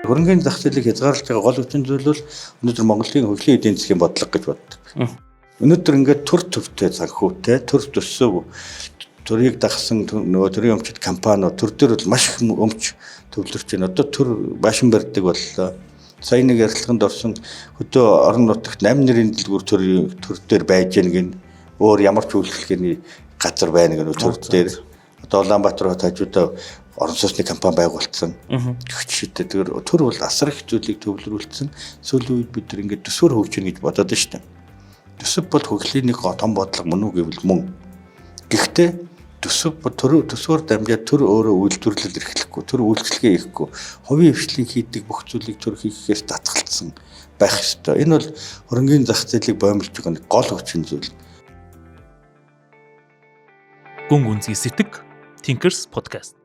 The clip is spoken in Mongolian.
Хөрөнгөний зах зээлийг хязгаарлаж байгаа гол хүчин зүйл бол өнөөдөр Монголын хөгжлийн эдийн засгийн бодлого гэж боддог. Өнөөдөр ингээд төр төвтэй санхүүтэй, төр төсөөг төрийг дагсан нөгөө төрийн өмчит компаниуд төр дээр бол маш их өмч төвлөрч байна. Одоо төр башин барьдаг боллоо. Сая нэг ярилцлаганд орсон хөдөө орон нутагт 8 нэрийн дэлгүүр төр дээр байж гэн гин өөр ямар ч үйлчлэгээний газар байна гэнэ төр дээр. Одоо Улаанбаатар хот хажуудаа орон сууцны компани байгуулсан. Гэгчтэй тэр төр бол асар их зүйлийг төвлөрүүлсэн. Сүүлийн үед бид нар ингээд төсвөр хөгжинэ гэж бодоод байна шүү дээ. Төсөв бол хөгжлийн нэг том бодлого мөн үү гэвэл мөн. Гэхдээ төсвөр дамжаад төр өөрөө үйлдвэрлэл эрхлэхгүй, төр үйлчлэгээ хийхгүй, хувийн хвшлийн хийдэг бүх зүйлийг төр хийхээс татгалцсан байх ёстой. Энэ бол хөрөнгөний зах зээлийг боомлж байгаа нэг гол хүчин зүйл. Гүн гүнзгий сэтг Thinkers podcast.